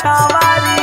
छवारी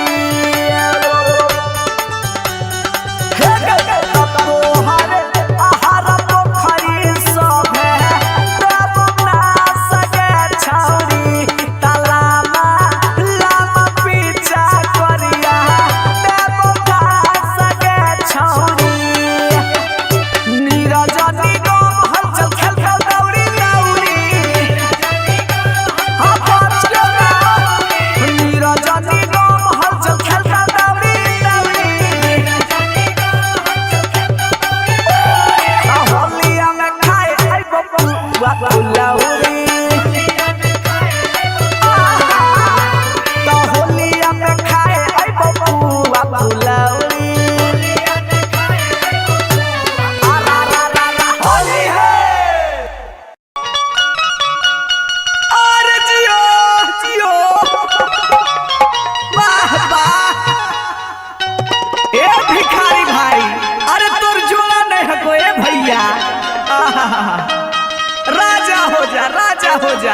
राजा हो जा।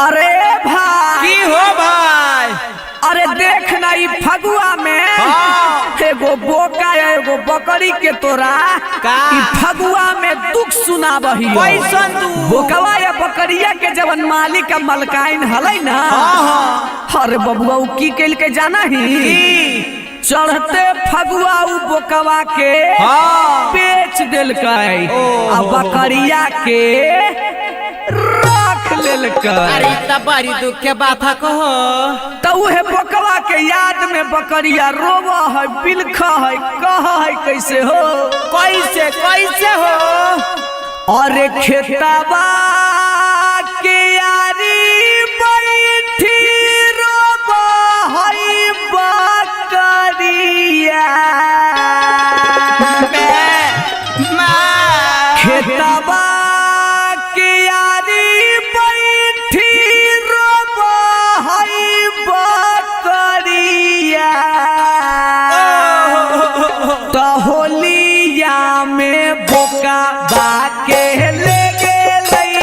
अरे भाई की हो भाई? अरे देखना ई फगुआ में एगो बोका एगो बकरी के तोरा का ई फगुआ में दुख सुनाबही। कैसन तू? बोकवा या बकरिया के जवन मालिक का मलकाइन हलै ना। अरे बबुआ उ की कैल के जाना ही चढ़ते फगुआ उ बोकवा के बेच दिल आ बकरिया के रख लेल। अरे तब बड़ी दुख के बात कहो। तो उहे बोकवा के याद में बकरिया रोवा है, बिलखा है, कहा है कैसे हो कैसे कैसे हो। अरे खेतवा के यारी बैठी रोवा है बकरिया। खेतवा के यारी बैठी रोवा है बकरिया। तो होलिया में बोका बाके ले गेलै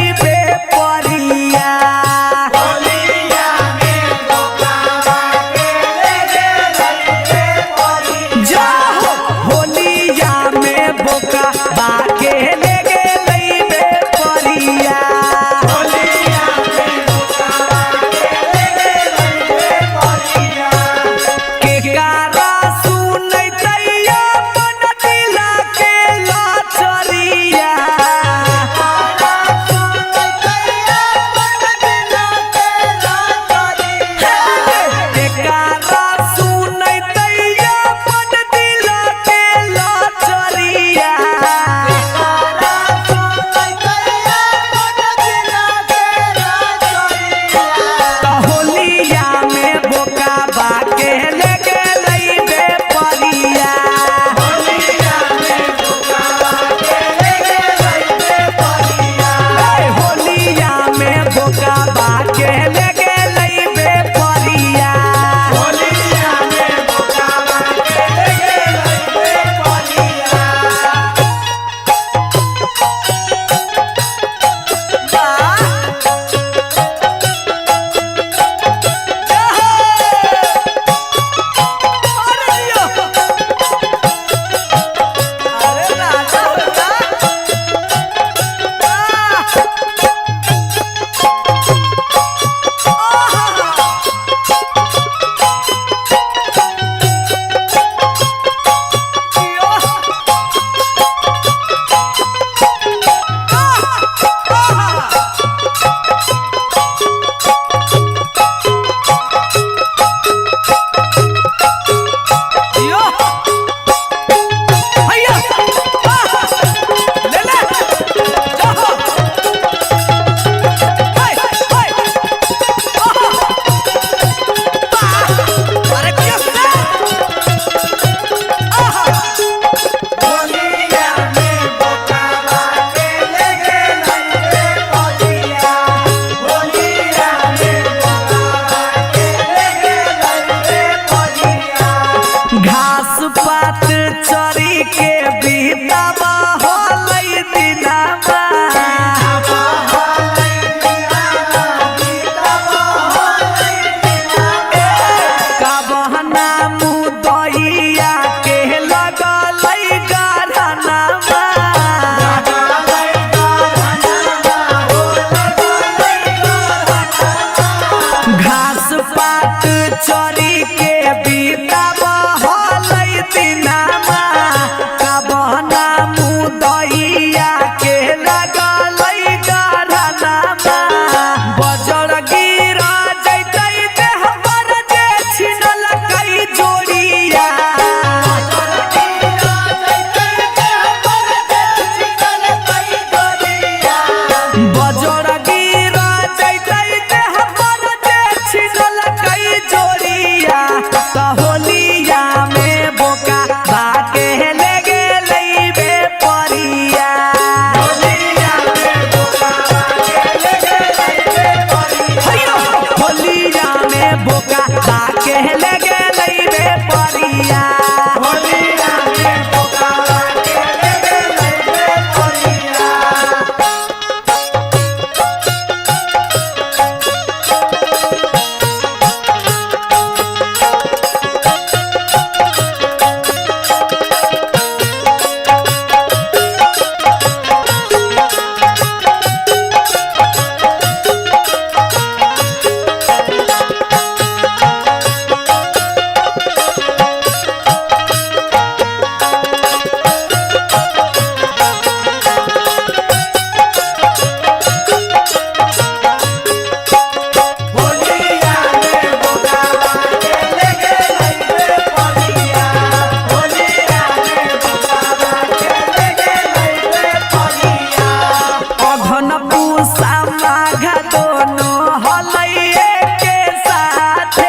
समाघ दोनों हलैये के साथे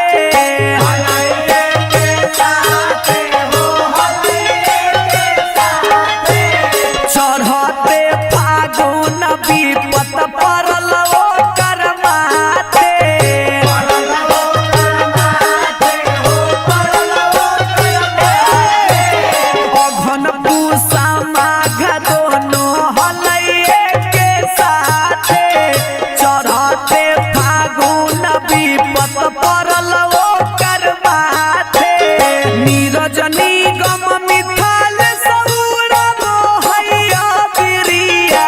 चढ़ते फागुन विपत पड़ल ओकर माथे अघन पूसा माघ दोनों हलैये के साथे चढ़ते फागुन विपत पड़ल ओकर माथे नीरज निगम मिथाल सौरभ हैया बिरिया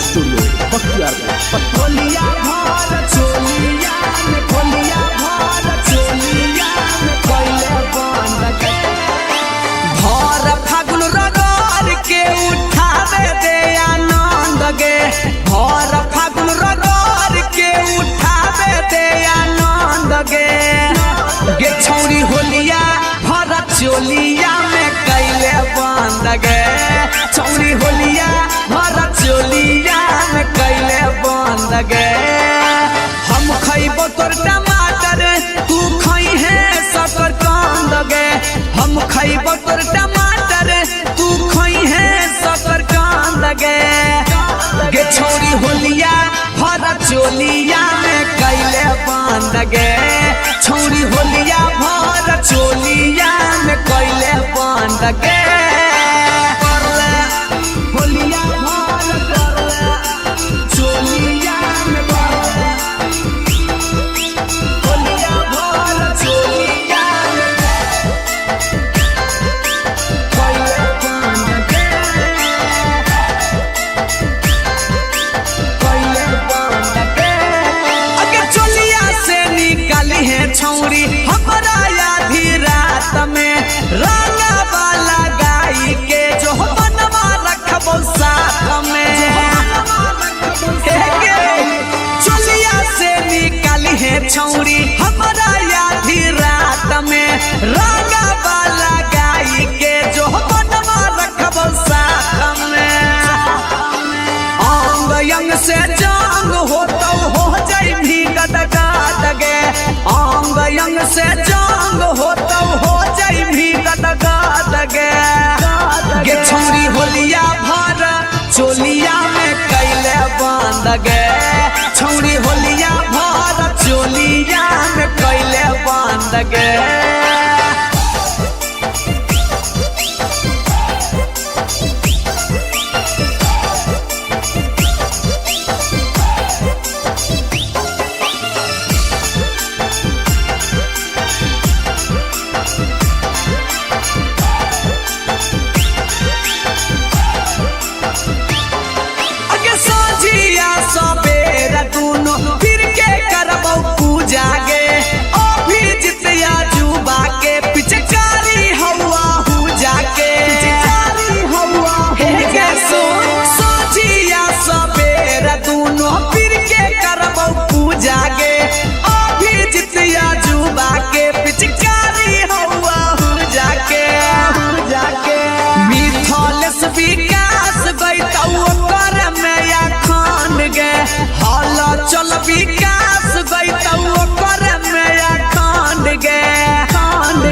स्टूडियो बख्तियारपुर। होलिया भर चोलिया में होलिया भर चोलिया में कोइले बंद के भर फागुन रगड़ के उठावे दे आनंद गे भर फागुन रगड़ के उठावे दे आनंद गे गे छौरी होलिया भर चोलिया में कैले बंद गे छौरी होलिया भर चोलिया में कैले बंद गे हम खइबो तोर टमाटर तू खई है सकर कांद गे हम खइबो तोर टमाटर तू खई है सकर कांद गे गे छोरी होलिया भर चोलिया में कैले बंद गे छोरी होलिया भर चोलिया में कैले बंद गे होलिया भर चोलिया में होलिया भर चोलिया में कैले बंद गे कैले बंद गे अगे चोलिया से निकाली है छौरी हमारा आधी रात में रंगा वाला गाई के जो बनवा रखबो साथ में चोलिया से निकाली है छौरी हमारा आधी रात में रंगा वाला गाई के जो बनवा रखबो साथ में अंग अंग से जंग हो तो हो जाई भी गदगद गे अंग अंग से जंग हो तो हो जाई भी गदगद गे गे छौरी होलिया भर चोलिया में कैले बंद गे छौरी होलिया भर चोलिया में कैले बंद गे अगे साझिया सबेरा दूनो फिर के करबौ पूजा गे अभी जितिया जुबा के पिचकारी हवा हु जाके पिचकारी हवा हे गे सो साझिया सबेरा दूनो फिर के करबौ पूजा गे अभी जितिया जुबा के पिचकारी हवा हु जाके मिथलेस विकास गइतौ कर में या खान गे हाल चल विकास गइतौ कर में या खान गे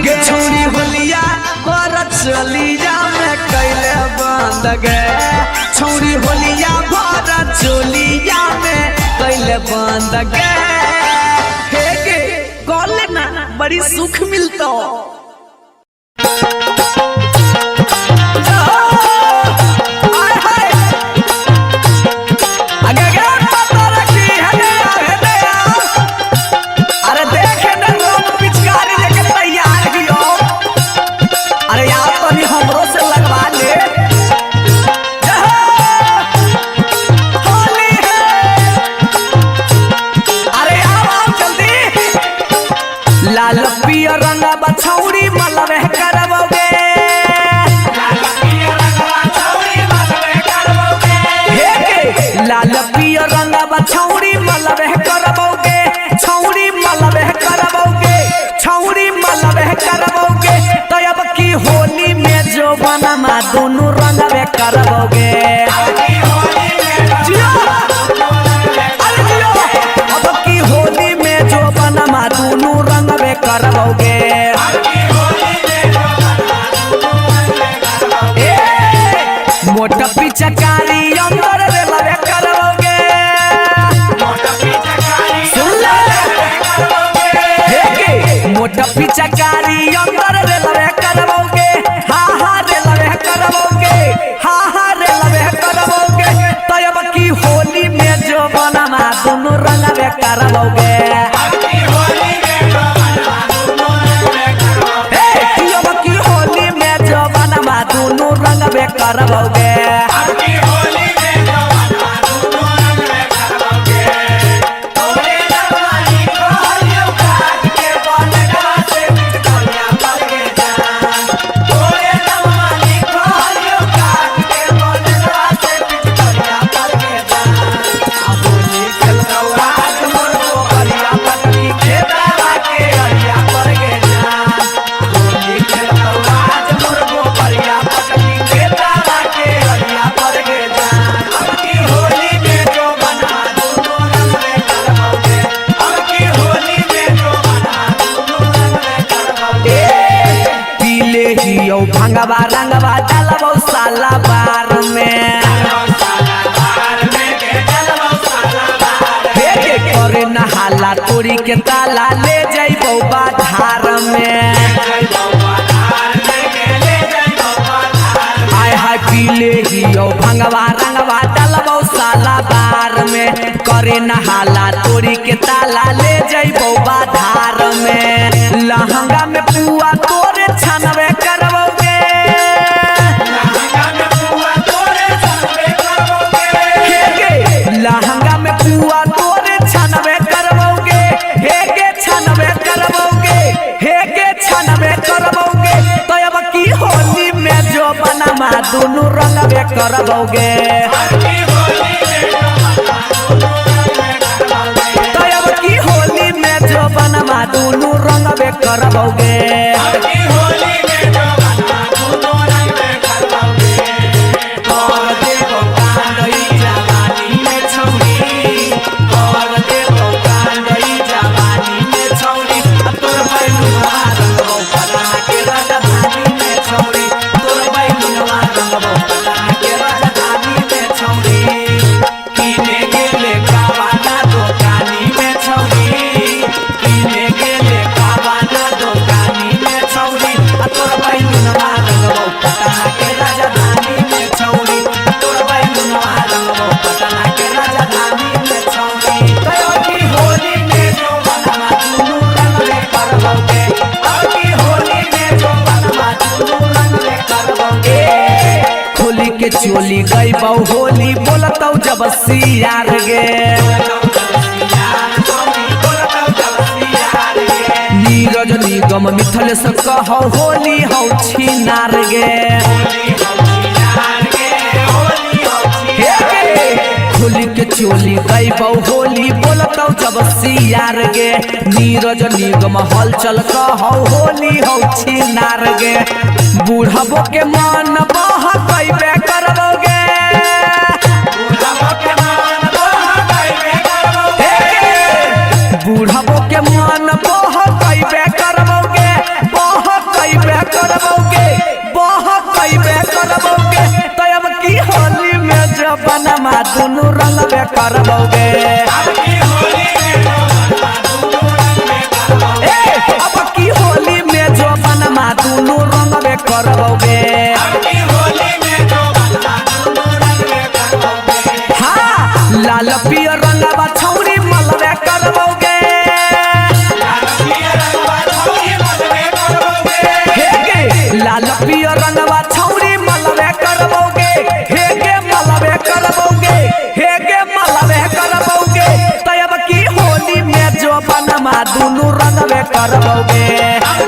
गे छोरी होलिया कर चलिया में कैले बंद गे छोरी होलिया भर चोलिया में कैले बंद गे हे गे गले ना बड़ी सुख मिलतो लाल पियर रंग बछौरी मलबे करबोगे लाल पियर रंग बछौरी मलबे करबोगे छौरी मलबे करबोगे छौरी मलबे करबोगे तो अब की होली में जो बनमा दोनों रंगबे करबोगे अब की होली में जो बनमा दोनों रंगबे करबोगे मोटा पिचकारी अंदर रे लबे करबोगे सुन ले मोटा पिचकारी अंदर रे लबे करबोगे हा हा रे लबे करबोगे हा हा रे लबे करबोगे तो अब की होली में जो बनमा दोनों रंगबे करबोगे दोनों रंगबे करबोगे भंगवा रंगवा डालबो साला बार में हे के करे नहाला तोरी के ताला ले जइबो बाधार में आय हाय पीले हियो भंगवा रंगवा डालबो साला बार में करे नहाला तोरी के ताला ले जइबो बाधार में लहंगा में पुआ तोरे छनबे करबोगे लहंगा में पुआ तोरे छनबे करबोगे हे के छनबे करबोगे हे के छनबे करबोगे तो अब की होली में जो बनमा दोनों रंगबे करबोगे तो अब की होली में जो बनमा दोनों रंगबे करबोगे के चोली गई बहु होली बोलतौ जब सियार गे नीरज निगम मिथल से कहो होली हौ छिनार गे होली के चोली गई बहु होली बोलतौ जब सियार गे नीरज निगम हलचल कहो होली हौ छिनार गे बूढ़बो के मन बहकैबे करबोगे बूढ़बो के मन बहकैबे करबोगे बहकैबे करबोगे बहकैबे करबोगे तो अब की होली में जबनमा दोनों रंगबे करबोगे अब की होली में जबनमा दोनों रंगबे करबोगे हाँ लाल पियर रंगवा छौरी मलबे करबोगे लाल पियर रंगवा छौरी मलबे करबोगे हे गे मलबे करबोगे हे गे मलबे करबोगे तो अब की होली में जो बनमा दोनों रंगबे करबोगे अब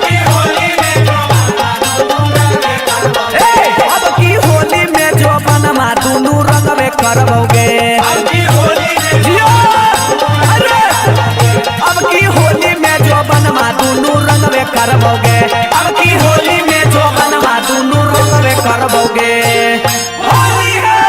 की होली में जो बनमा दोनों रंगबे करबोगे अब की होली में जो बनमा दोनों रंगबे करबोगे अब की होली में जो बनमा दोनों रंगबे करबोगे होली है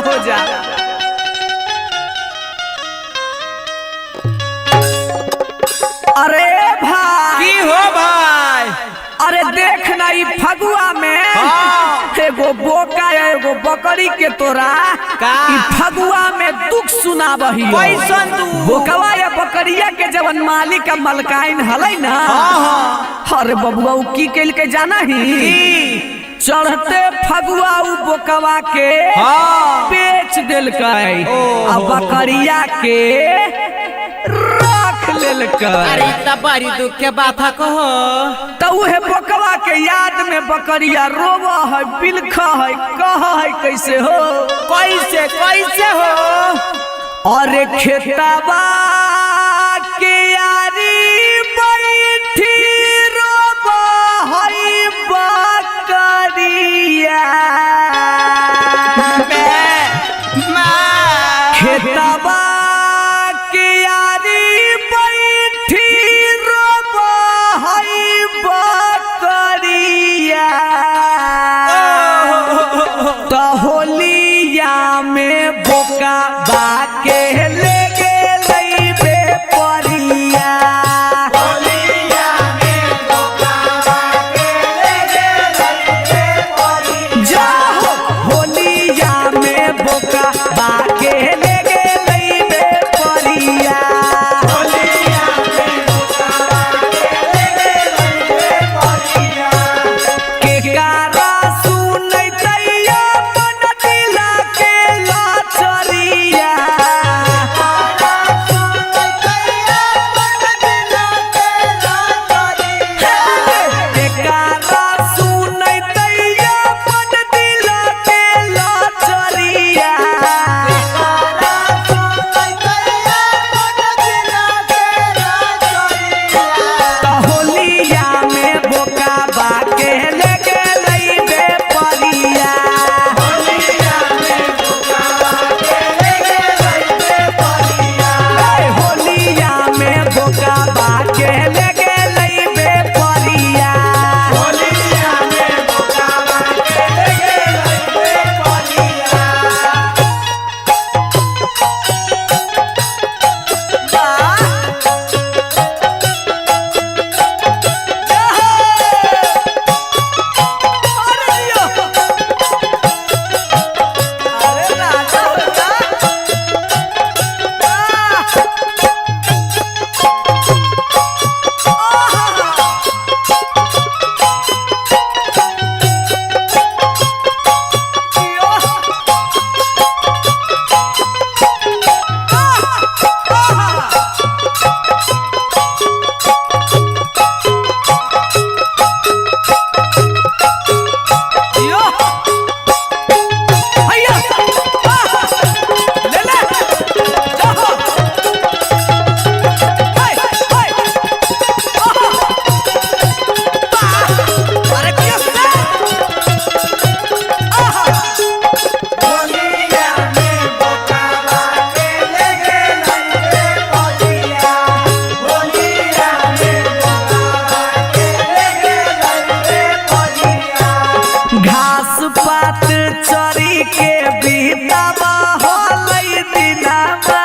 हो जा। अरे भाई की हो भाई? अरे देख ना ई फगुआ में एगो बोका एगो बकरी के तोरा का? ई फगुआ में दुख सुनाबही। कैसन तू? बोकवा या बकरिया के जवन मालिक का मलकाइन हलै ना, अरे बबुआ उ की कैल के जाना ही चढ़ते फगुआ उ बोकवा के बेच देलकै आ बकरिया के रख लेलकै। अरे इतना बड़ी दुख के बात कहो। तो उहे बोकवा के याद में बकरिया रोव है, बिलख है, कह है कैसे हो कैसे कैसे हो? अरे खेतवा के यारी बैठी रोव है बकरिया। खेतवा के यारी बैठी रोव है बकरिया। तो होलिया में बोका बाके ले गेलै बेपरिया। जाहो होलिया में बोका बाके ले गेलै बेपरिया। केकरा सुनैतैया मन दिला के लाचरिया। केकरा सुनैतैया मन दिला के लाचरिया। तो होलिया में बोका बाके ले गेलै बेपरिया। होलिया में बोका बाके ले गेलै बेपरिया। अरे राजा होता घास पात चरी के बीतावा होलै दिनामा।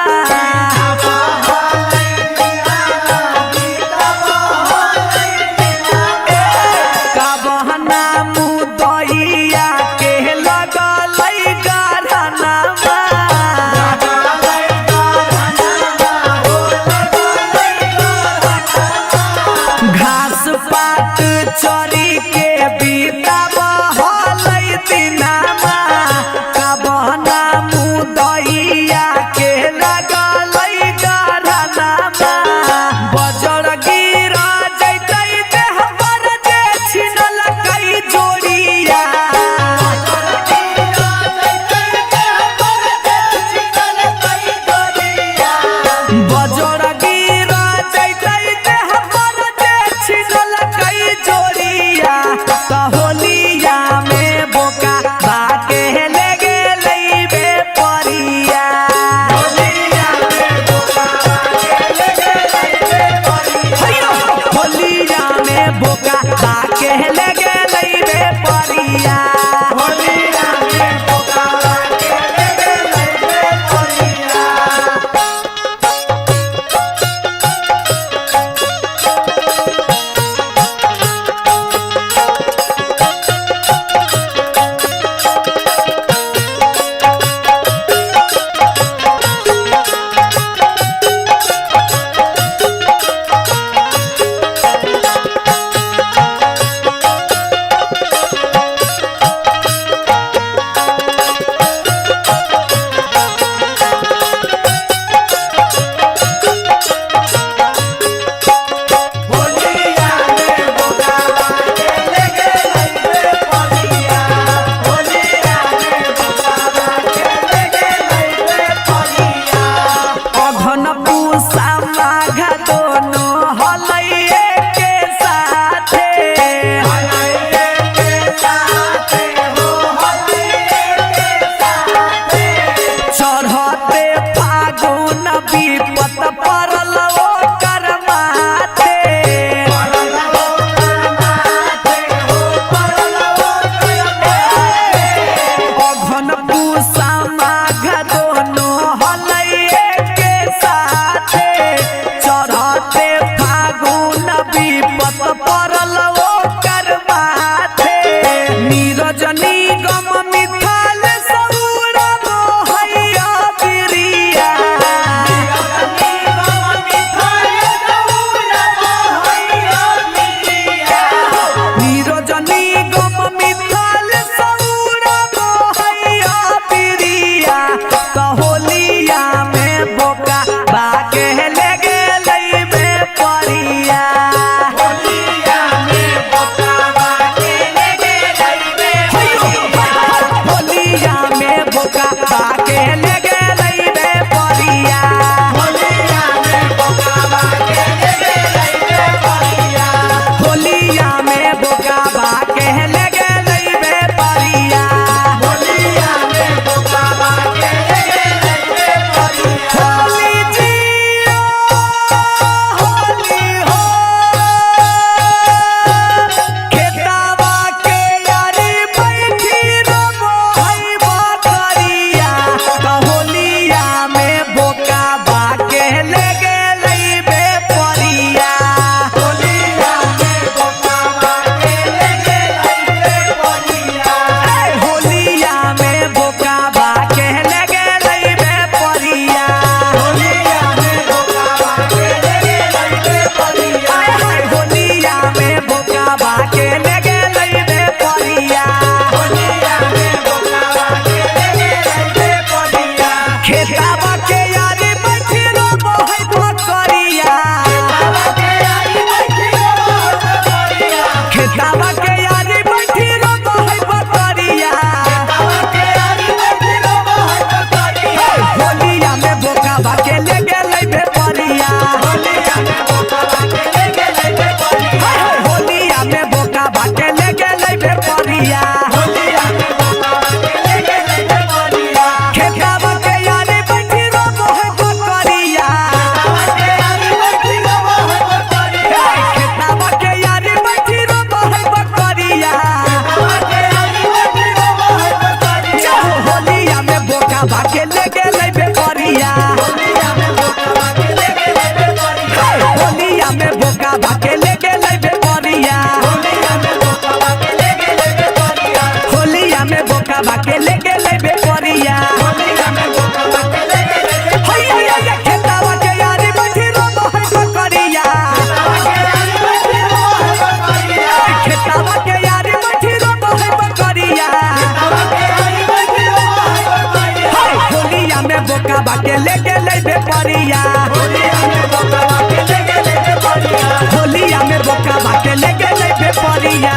कबहना मुदैया के लगलै गरहनामा। घास पात चरी के बीतावा होलै दिनामा। कबहना मुदैया के लगलै गरहनामा। बजर गिरा जैतै देह पर जे छिनलकै जोड़ी। नीरजनी गम मिथाल सौरा मोहैया बिरिया नीरजनी गम मिथाल सौरा मोहैया बिरिया कहोलिया में बोका बाके लगे लइबे परिया होलिया में बोका बाके लगे लइबे परिया होलिया में बोका बाके लगे लइबे परिया होली जिया होली हो खेतावा के यारी बैठी रबो हई बकरिया कहोलिया में बोका बाके लगे लइबे परिया होलिया में बोका बाके लगे लइबे परिया होलिया में बोका बाके लगे लइबे परिया खेतावा के यारी बैठी रबो हई बकरिया खेतावा के यारी बैठी रबो हई बकरिया होलिया में बोका बाके लगे लइबे परिया होलिया में बोका बाके लगे लइबे परिया खेतावा के यारी बैठी रबो हई बकरिया खेतावा के यारी बैठी रबो हई बकरिया होलिया में बोका बाके लगे लइबे परिया होलिया में बोका बाके लगे लइबे परिया होलिया में बोका बाके लगे लइबे परिया हैया खेतावा के यारी बैठी रबो हई बकरिया खेतावा के यारी बैठी रबो हई बकरिया होलिया में बोका बाके लगे लइबे परिया होलिया में बोका बाके लगे लइबे परिया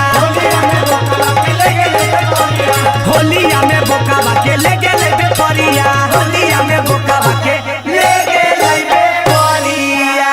होलिया में बोका बाके लगे लइबे परिया होलिया में बोका बाके लगे लइबे परिया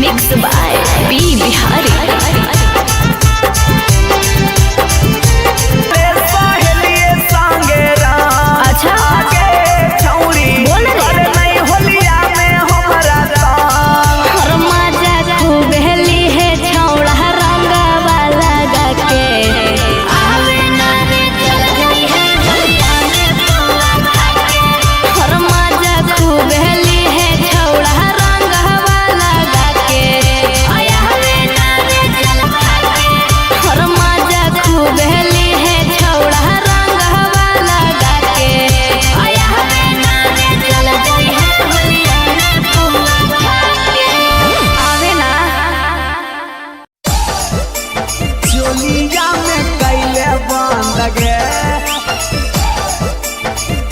Mixed by B Bihari. सहेलिए संगे अच्छा छौरी बोल रे। करे नहीं होलिया में हमरा संग हर मजा खूब हेली है छौड़ा रंग वाला के आवे ना रे चल गई है दुनिया में पूरा खाके हर मजा खूब हेली है छौड़ा रंग वाला के आया हवे ना रे चल खाके हर मजा खूब हेली है छौड़ा रंग वाला के आया हवे ना रे चल गई है दुनिया में पूरा खाके आवे ना चोलिया में कैले बंद गे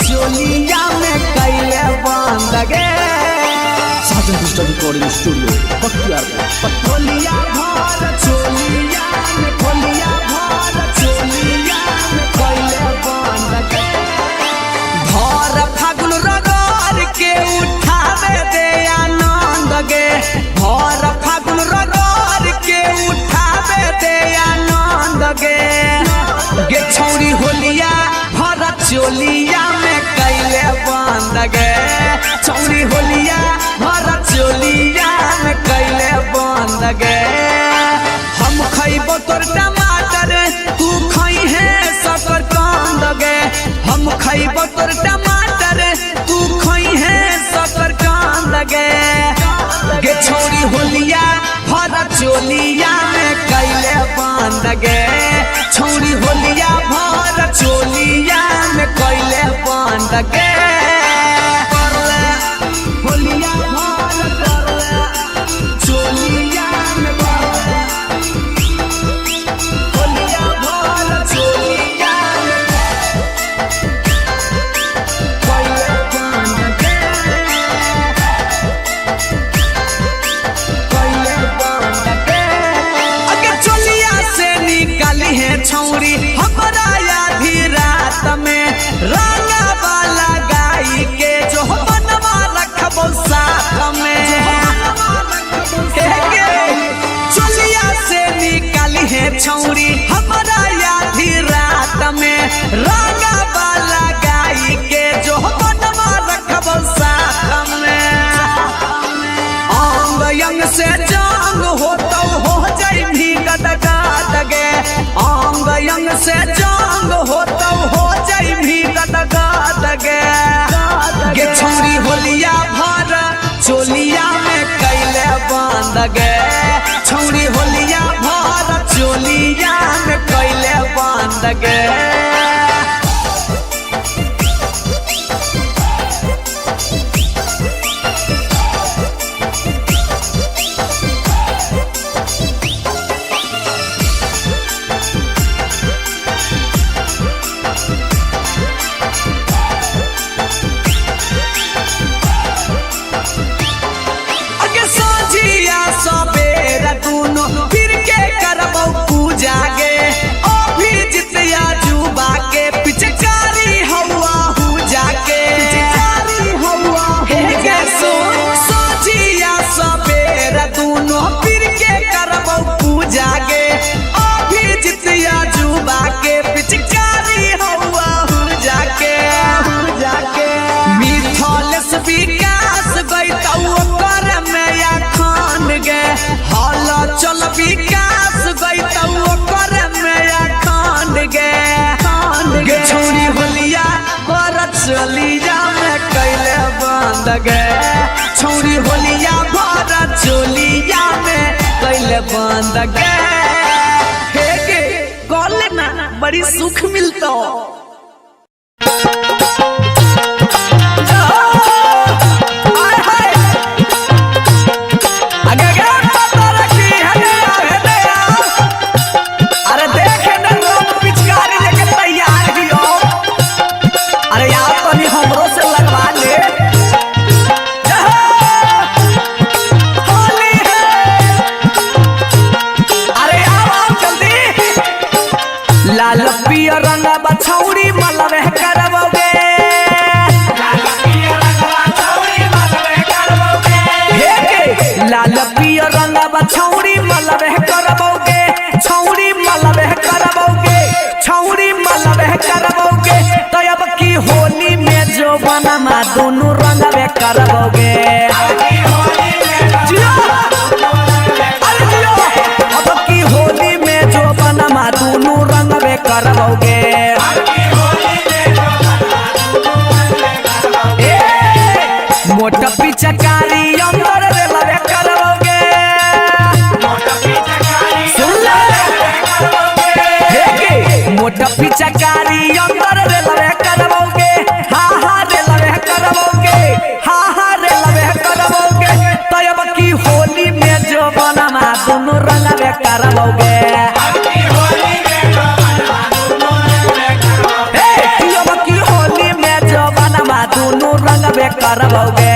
चोलिया में कैले बंद गे साजन डिजिटल रिकॉर्डिंग स्टूडियो बख्तियारपुर होलिया भर चोलिया में होलिया भर चोलिया में कैले बंद गे भर फागुन रगड़ के उठावे दे आनंद गे भर फागुन रगड़ के उठावे दे आनंद गे गे छौरी होलिया भर चोलिया में कैले बांध गे छौरी होलिया भर चोलिया में कैले बांध गे हम खैबो तोर टमाटर तू खई है सकर कांद गे हम खैबो तोर टमाटर तू खई है सकर कांद गे गे छौरी होलिया भर चोलिया में कैले बांध गे छौरी होलिया भर चोलिया में कैले बांध गे होलिया भर चोलिया में होलिया भर चोलिया में कैले बांध गे कैले बांध गे अगे चोलिया से निकाली है छौरी हमारा आधी रात में रंगा वाला गाई के जो बनवा रखबो साथ में चोलिया से निकाली है छौरी हमारा आधी रात में रंगा वाला गाई के जो बनवा रखबो साथ में अंग अंग से जंग हो तो हो जाई भी गदगद गे अंग अंग से जंग हो तो हो जाई भी गदगद गे गे छौरी होलिया भर चोलिया में कैले बांध गे छौरी होलिया भर चोलिया में कैले बांध गे अगे साझिया सबेरा दूनो फिर के करबो पूजा गे अभी जितिया जुबा के पिचकारी हवा हु जाके पिचकारी हवा हे गे साझिया सबेरा दूनो फिर के करबो पूजा गे अभी जितिया जुबा के पिचकारी हवा हु जाके मिथलेस विकास गइतौ कर में या खान गे हाला चल विकास गइतौ कर में या खान गे छौरी होलिया भर चोलिया में कैले बांध गे छौरी होलिया भर चोलिया में कैले बांध गे हे गे गले ना बड़ी सुख मिलतो लाल पियर रंग बछौरी मलबे करबोगे लाल पियर रंग बछौरी मलबे करबोगे छौरी मलबे करबोगे छौरी मलबे करबोगे तो अब की होली में जो बनमा दोनों रंगबे करबोगे अब की होली में जो बनमा दोनों रंगबे करबोगे मोटा पिचकारी अंदर रे लबे करबोगे सुन ले मोटा पिचकारी अंदर रे लबे करबोगे हा हा रे लबे करबोगे हा हा रे लबे करबोगे तो अब की होली में जो बनमा दोनों रंगबे करबोगे दोनों रंगबे करबोगे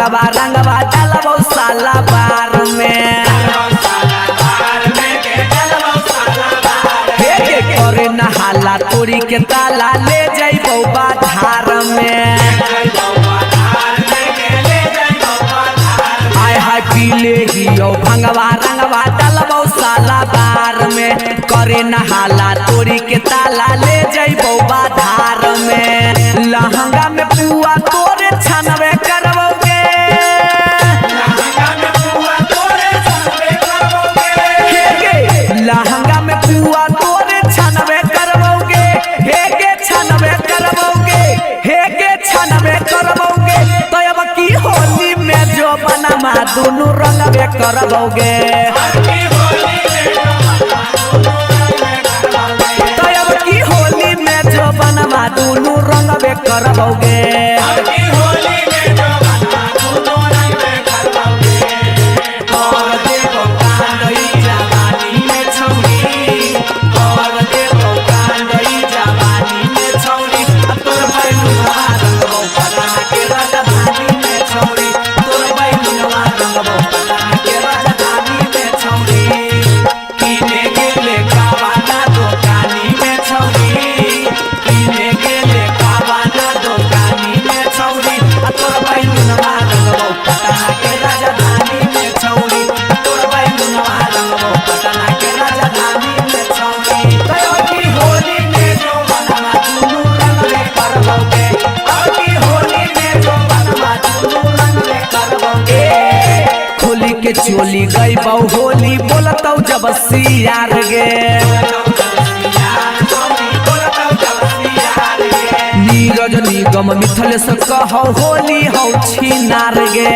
भंगवा रंगवा डालबो साला बार में करे नहाला तोरी के ताला ले जाइबो बाधार में आय हाय पीले हियो भंगवा रंगवा डालबो साला बार में करे नहाला तोरी के ताला ले जाइबो बाधार में लहंगा में पुआ तोरे छनबे करबोगे लहंगा में पुआ तोरे छनबे करबोगे हे गे छनबे करबोगे हे गे छनबे करबोगे तो अब की होली में जो बनमा दोनों रंगबे करबोगे तो अब की होली में जो बनमा दोनों रंगबे करबोगे चोली गई बहु होली बोलतौ जब सियार गे नीरज निगम मिथल से कहो होली हौ छिनार गे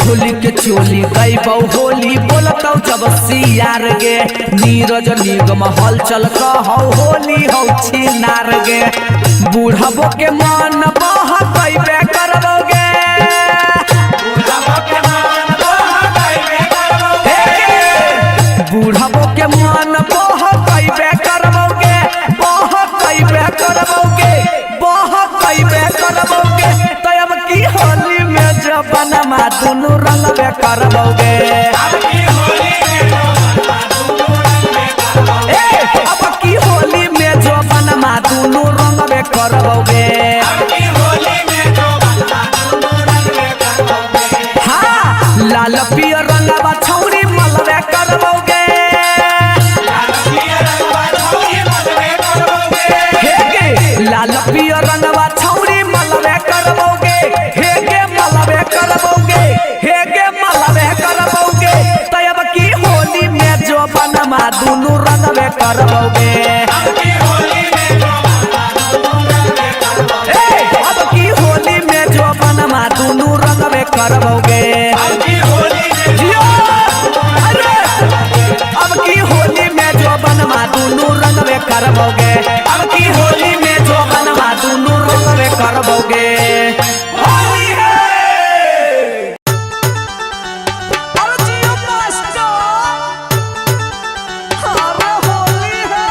होली के चोली गई बहु होली बोलतौ जब सियार गे नीरज निगम हलचल कहो होली हौ छिनार गे बूढ़बो के मन बहकैबे करबोगे बूढ़बो के मन बहकैबे करबोगे बहकैबे करबोगे बहकैबे करबोगे तो अब की होली में जबनमा दोनों रंगबे करबोगे अब की होली में जबनमा दोनों रंगबे करबोगे हाँ लाल पियर रंगवा छौरी मलबे करबोगे लाल पियर रंगवा छौरी मलबे करबोगे हे गे मलबे करबोगे हे गे मलबे करबोगे तो अब की होली में जो बनमा दोनों रंगबे करबोगे अब की होली में जो बनमा दोनों रंगबे करबोगे अब की होली में जो बनमा दोनों रंगबे करबोगे अब की होली में जो बनमा दोनों रंगबे करबोगे होली है अरे जियो मास्टर अरे होली है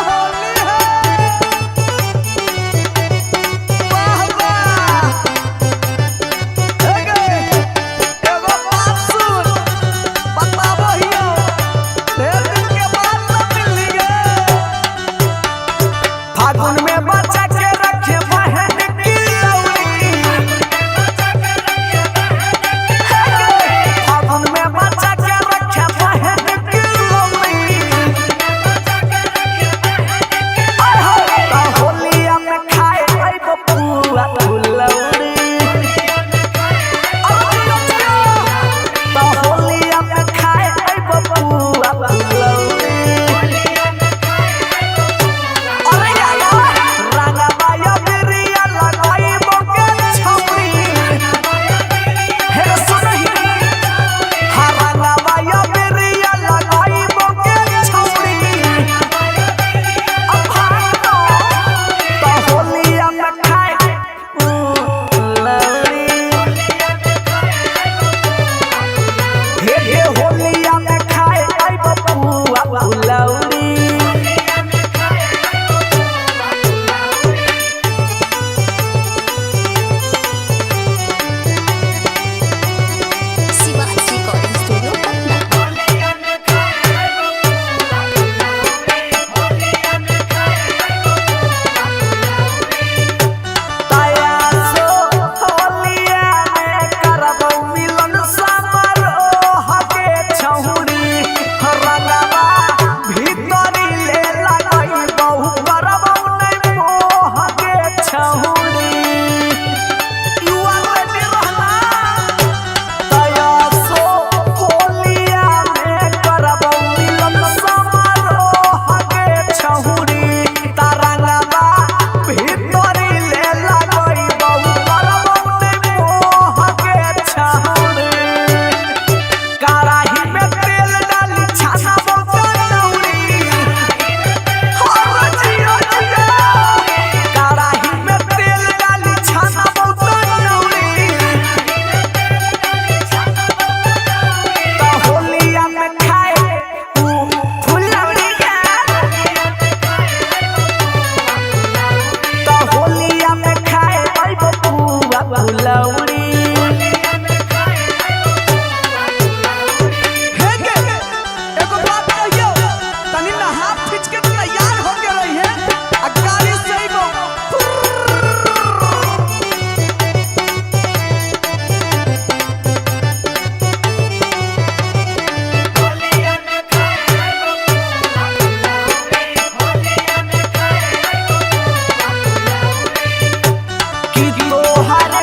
कि तोहर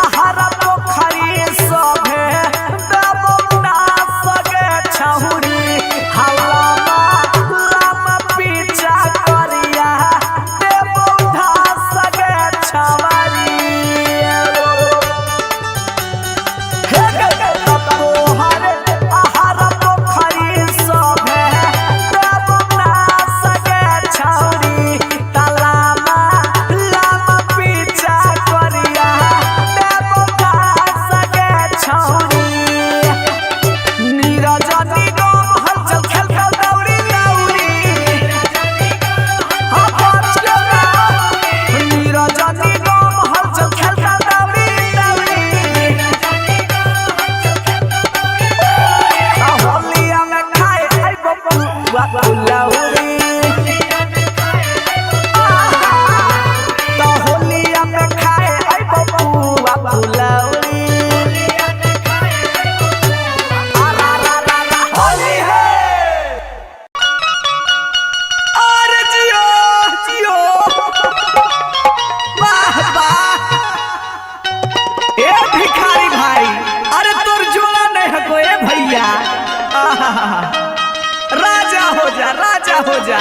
आहार पोखरी सभे देवना सगे छहुरी हलामा लामा पीछा करिया देवना सगे छवारी तोहर आहार पोखरी सभे देवना सगे छहुरी तलामा लामा पीछा करिया देवना सगे छहुरी नीरज निगम हलचल खेल दौड़ी दौड़ी नीरज निगम हलचल खेल दौड़ी दौड़ी होलिया में खाए आई बबुआ फुलौरी तो होलिया में खाए आई बबुआ फुलौरी होली है अरे जियो जियो वाह वाह ए भिखारी भाई अरे तोर जोड़ा नहीं है कोई भैया आहा, राजा हो जा राजा हो जा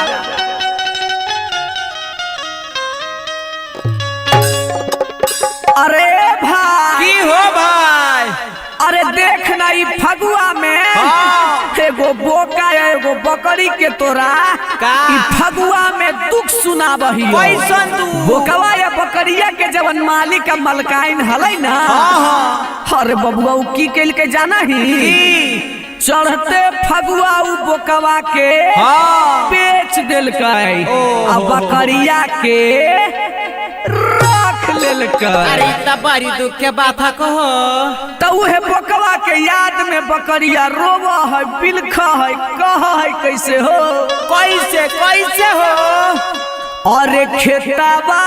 अरे भाई की हो भाई अरे देख ना ई फगुआ में हाँ। एगो बोका एगो बकरी के तोरा का? ई फगुआ में दुख सुनाबही कैसन तू? बोकवा या बकरिया के जवन मालिक का मलकाइन हलै ना अरे बबुआ उ की कैल के जाना ही चढ़ते फगुआ उ बोकवा के हाँ। बेच देलकै आ बकरिया के रख लेलकै अरे त बड़ी दुख के बात कहो तो उहे बोकवा के याद में बकरिया रोवा है बिलखा है कहा है कैसे हो कैसे कैसे हो अरे खेतवा